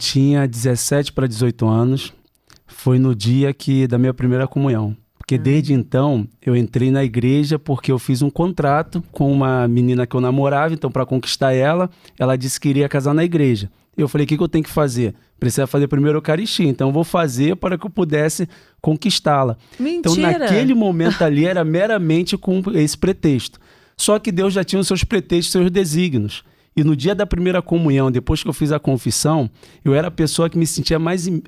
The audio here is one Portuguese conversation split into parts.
tinha 17 para 18 anos, foi no dia da minha primeira comunhão. Porque desde então, eu entrei na igreja porque eu fiz um contrato com uma menina que eu namorava, então para conquistar ela disse que iria casar na igreja. Eu falei, o que eu tenho que fazer? Precisa fazer primeiro a Eucaristia, então eu vou fazer para que eu pudesse conquistá-la. Mentira! Então naquele momento ali era meramente com esse pretexto. Só que Deus já tinha os seus pretextos, seus desígnios. E no dia da primeira comunhão, depois que eu fiz a confissão, eu era a pessoa que me sentia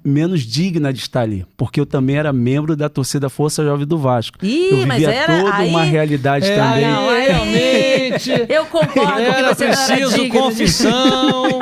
menos digna de estar ali. Porque eu também era membro da torcida Força Jovem do Vasco. Eu vivia toda uma realidade também. Não, realmente. Eu concordo que você não era digno. Confissão.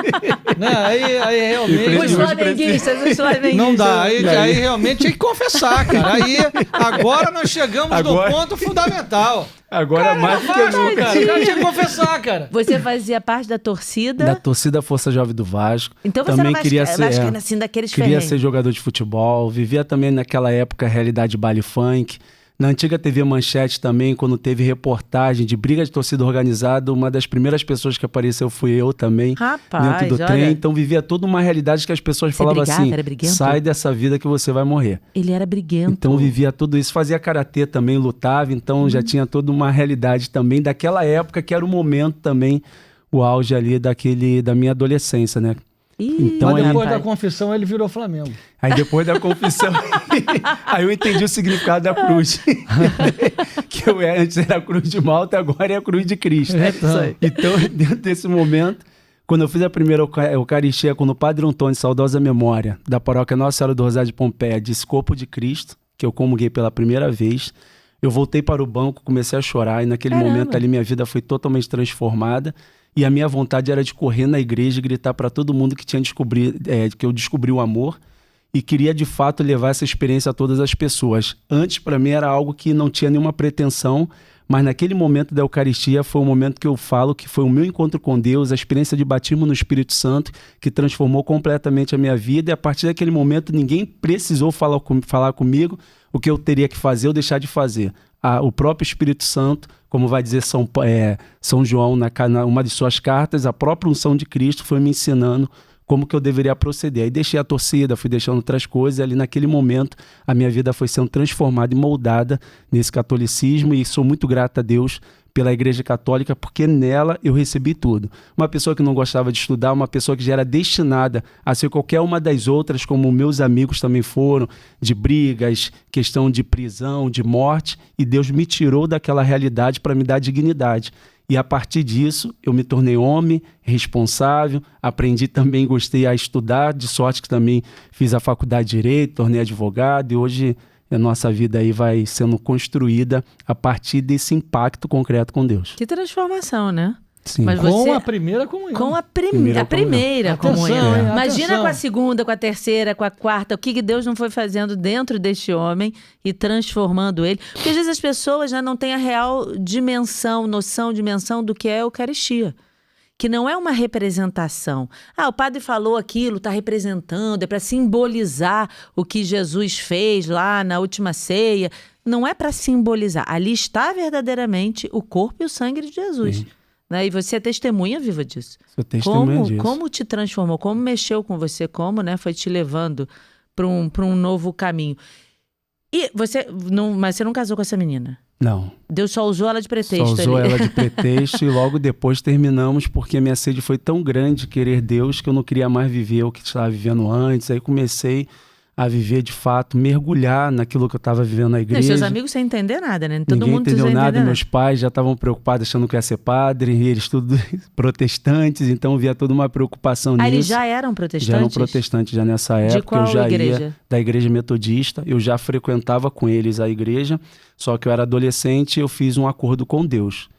Aí realmente. Os flamenguistas. Não dá. Aí realmente tinha que confessar, cara. Aí agora nós chegamos no ponto fundamental. Agora mais do que nunca. Cara, o cara tinha que confessar, cara. Você fazia parte da torcida? Da torcida Força Jovem do Vasco. Então você também não queria ser, assim, daqueles queria ser jogador de futebol. Vivia também naquela época a realidade baile funk. Na antiga TV Manchete também, quando teve reportagem de briga de torcida organizada, uma das primeiras pessoas que apareceu fui eu também. Rapaz, dentro do trem. Então vivia toda uma realidade que as pessoas falavam assim, sai dessa vida que você vai morrer. Ele era briguento. Então vivia tudo isso, fazia karatê também, lutava, então já tinha toda uma realidade também daquela época, que era o momento também, o auge ali da minha adolescência, né? Então, mas depois da confissão ele virou Flamengo. Aí depois da confissão, aí eu entendi o significado da cruz. Que antes era a cruz de Malta, agora é a cruz de Cristo. Então, dentro desse momento, quando eu fiz a primeira Eucaristia com o Padre Antônio, saudosa memória, da paróquia Nossa Senhora do Rosário de Pompeia, disse Corpo de Cristo, que eu comunguei pela primeira vez, eu voltei para o banco, comecei a chorar, e naquele momento ali minha vida foi totalmente transformada. E a minha vontade era de correr na igreja e gritar para todo mundo que que eu descobri o amor e queria de fato levar essa experiência a todas as pessoas. Antes, para mim, era algo que não tinha nenhuma pretensão, mas naquele momento da Eucaristia foi o momento que eu falo que foi o meu encontro com Deus, a experiência de batismo no Espírito Santo, que transformou completamente a minha vida. E a partir daquele momento, ninguém precisou falar comigo o que eu teria que fazer ou deixar de fazer. O próprio Espírito Santo, como vai dizer São João, uma de suas cartas, a própria unção de Cristo foi me ensinando como que eu deveria proceder. Aí deixei a torcida, fui deixando outras coisas, e ali naquele momento a minha vida foi sendo transformada e moldada nesse catolicismo, e sou muito grato a Deus pela Igreja Católica, porque nela eu recebi tudo. Uma pessoa que não gostava de estudar, uma pessoa que já era destinada a ser qualquer uma das outras, como meus amigos também foram, de brigas, questão de prisão, de morte, e Deus me tirou daquela realidade para me dar dignidade. E a partir disso, eu me tornei homem, responsável, aprendi também, gostei a estudar, de sorte que também fiz a faculdade de Direito, tornei advogado, e hoje a nossa vida aí vai sendo construída a partir desse impacto concreto com Deus. Que transformação, né? Sim. Mas com a primeira comunhão. Com a primeira comunhão. Imagina com a segunda, com a terceira, com a quarta. O que Deus não foi fazendo dentro deste homem e transformando ele. Porque às vezes as pessoas já não têm a real dimensão do que é a Eucaristia. Que não é uma representação. O padre falou aquilo, está representando, é para simbolizar o que Jesus fez lá na última ceia. Não é para simbolizar. Ali está verdadeiramente o corpo e o sangue de Jesus. Sim. Né? E você é testemunha viva disso. Sou testemunha disso. Como te transformou, como mexeu com você, como, né, foi te levando para um novo caminho. E mas você não casou com essa menina? Não. Deus só usou ela de pretexto. Só usou ela de pretexto e logo depois terminamos porque a minha sede foi tão grande de querer Deus que eu não queria mais viver o que estava vivendo antes. Aí comecei a viver de fato, mergulhar naquilo que eu estava vivendo na igreja. E seus amigos sem entender nada, né? Ninguém entendeu nada, meus pais já estavam preocupados achando que eu ia ser padre, e eles tudo protestantes, então havia toda uma preocupação nisso. Eles já eram protestantes? Já eram protestantes já nessa época. De qual eu já igreja? Ia da igreja metodista, eu já frequentava com eles a igreja, só que eu era adolescente e eu fiz um acordo com Deus.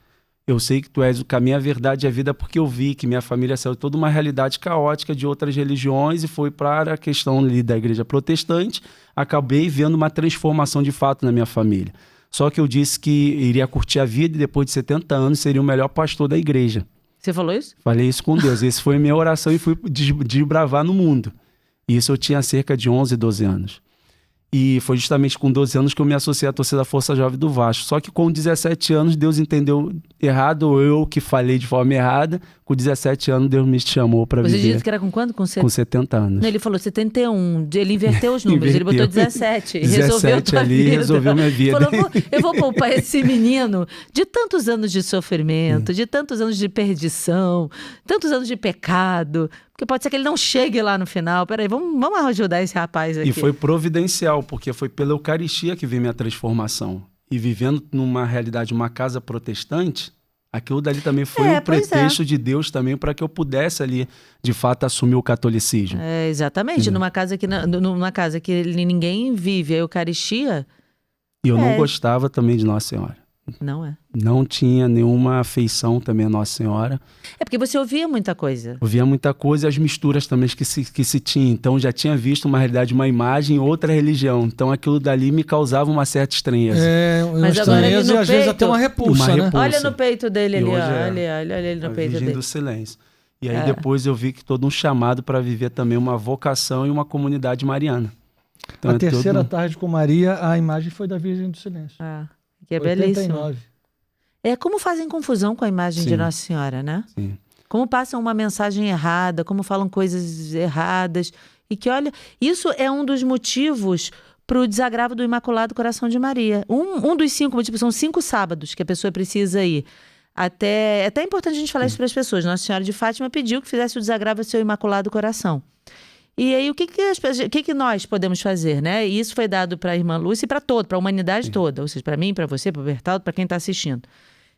Eu sei que tu és o caminho, a verdade e a vida, porque eu vi que minha família saiu de toda uma realidade caótica de outras religiões e foi para a questão ali da igreja protestante. Acabei vendo uma transformação de fato na minha família. Só que eu disse que iria curtir a vida e depois de 70 anos seria o melhor pastor da igreja. Você falou isso? Falei isso com Deus. Essa foi a minha oração e fui desbravar no mundo. Isso eu tinha cerca de 11, 12 anos. E foi justamente com 12 anos que eu me associei à torcida Força Jovem do Vasco. Só que com 17 anos, Deus entendeu errado, ou eu que falei de forma errada. Com 17 anos, Deus me chamou para viver. Você disse que era com quanto? Com 70 anos. Não, ele falou 71. Ele inverteu os números. Ele botou 17. 17 ali, resolveu minha vida. Falou, eu vou poupar esse menino de tantos anos de sofrimento, de tantos anos de perdição, tantos anos de pecado. Porque pode ser que ele não chegue lá no final. Peraí, vamos ajudar esse rapaz aqui. E foi providencial, porque foi pela Eucaristia que veio minha transformação. E vivendo numa realidade, uma casa protestante, aquilo dali também foi um pretexto de Deus também para que eu pudesse ali, de fato, assumir o catolicismo. Exatamente. Numa casa que ninguém vive a Eucaristia... E eu não gostava também de Nossa Senhora. Não é. Não tinha nenhuma afeição também a Nossa Senhora. É porque você ouvia muita coisa. Ouvia muita coisa e as misturas também que se tinha. Então já tinha visto uma realidade, uma imagem, outra religião. Então aquilo dali me causava uma certa estranheza. Mas agora ele no e às vezes até uma repulsa, né? Olha no peito dele ali, olha ele no peito dele. Do silêncio. E aí depois eu vi que todo um chamado para viver também uma vocação e uma comunidade mariana. Então, a terceira tarde com Maria, a imagem foi da Virgem do Silêncio. Que é 89. belíssimo. Como fazem confusão com a imagem de Nossa Senhora, né? Sim. Como passam uma mensagem errada, como falam coisas erradas. E que, olha, isso é um dos motivos para o desagravo do Imaculado Coração de Maria. Um dos 5 motivos, são 5 sábados que a pessoa precisa ir. É até importante a gente falar isso para as pessoas. Nossa Senhora de Fátima pediu que fizesse o desagravo ao seu Imaculado Coração. E aí, o que nós podemos fazer, né? E isso foi dado para a irmã Lúcia e para a humanidade toda. Ou seja, para mim, para você, para o Bertaldo, para quem está assistindo.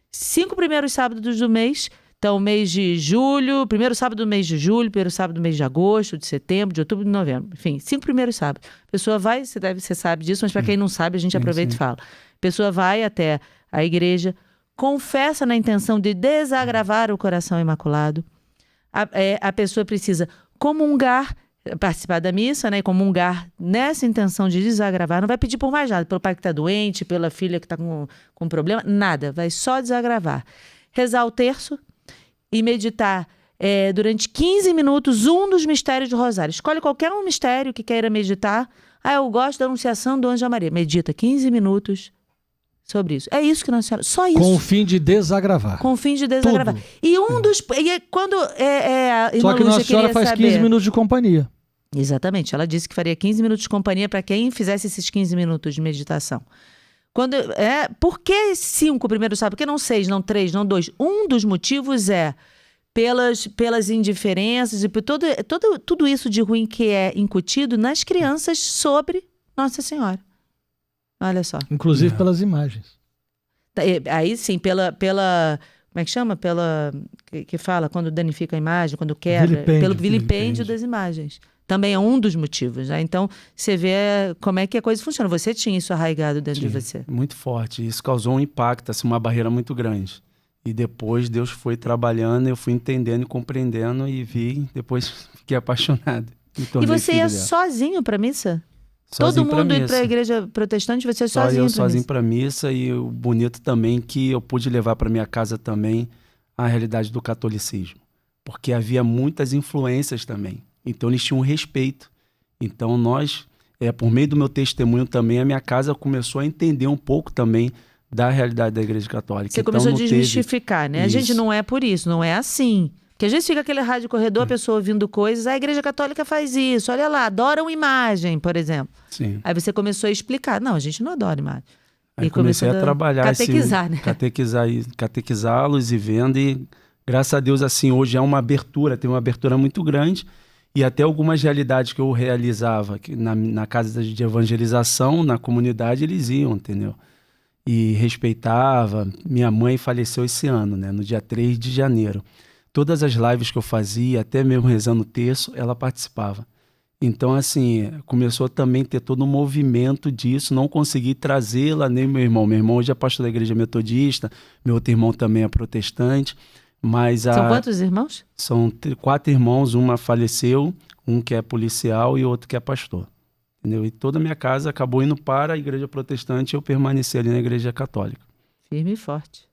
5 primeiros sábados do mês. Então, mês de julho, primeiro sábado do mês de julho, primeiro sábado do mês de agosto, de setembro, de outubro, de novembro. Enfim, 5 primeiros sábados. A pessoa vai, você sabe disso, mas para quem não sabe, a gente aproveita e fala. A pessoa vai até a igreja, confessa na intenção de desagravar o coração imaculado. A pessoa precisa comungar, participar da missa, né, e comungar nessa intenção de desagravar. Não vai pedir por mais nada, pelo pai que está doente, pela filha que está com problema, nada. Vai só desagravar. Rezar o terço e meditar durante 15 minutos um dos mistérios do Rosário. Escolhe qualquer um mistério que queira meditar. Eu gosto da Anunciação do Anjo Maria. Medita 15 minutos sobre isso. É isso que Nossa Senhora... Só isso. Com o fim de desagravar. Com o fim de desagravar. Tudo. E quando a irmã Só que Lúcia Nossa Senhora faz 15 minutos de companhia. Exatamente. Ela disse que faria 15 minutos de companhia para quem fizesse esses 15 minutos de meditação. Por que 5 primeiros sábados? Por que não 6, não 3, não 2? Um dos motivos é pelas indiferenças e por tudo isso de ruim que é incutido nas crianças sobre Nossa Senhora. Olha só. Inclusive pelas imagens. Aí sim, pela como é que chama? Que fala quando danifica a imagem, quando quebra. Pelo vilipêndio das imagens. Também é um dos motivos, né? Então, você vê como é que a coisa funciona. Você tinha isso arraigado dentro de você. Muito forte. Isso causou um impacto, assim, uma barreira muito grande. E depois Deus foi trabalhando, eu fui entendendo e compreendendo e depois fiquei apaixonado. E você ia sozinho para missa? Todo mundo ir para a igreja protestante, você sozinho para missa. E o bonito também que eu pude levar para minha casa também a realidade do catolicismo. Porque havia muitas influências também. Então eles tinham respeito. Então nós, por meio do meu testemunho também, a minha casa começou a entender um pouco também da realidade da Igreja Católica. Você começou a desmistificar, né? Isso. A gente não é por isso, não é assim. Porque às vezes fica aquele rádio corredor, a pessoa ouvindo coisas, a Igreja Católica faz isso, olha lá, adoram imagem, por exemplo. Sim. Aí você começou a explicar, não, a gente não adora imagem. Aí comecei a trabalhar, catequizar, né? Catequizá-los e vendo, e graças a Deus, assim, hoje é uma abertura, tem uma abertura muito grande, e até algumas realidades que eu realizava na casa de evangelização, na comunidade, eles iam, entendeu? E respeitava. Minha mãe faleceu esse ano, né? No dia 3 de janeiro. Todas as lives que eu fazia, até mesmo rezando o terço, ela participava. Então, assim, começou também a ter todo um movimento disso. Não consegui trazê-la, nem meu irmão. Meu irmão hoje é pastor da igreja metodista, meu outro irmão também é protestante. Mas São quantos irmãos? São 4 irmãos, uma faleceu, um que é policial e outro que é pastor. Entendeu? E toda a minha casa acabou indo para a igreja protestante e eu permaneci ali na igreja católica. Firme e forte.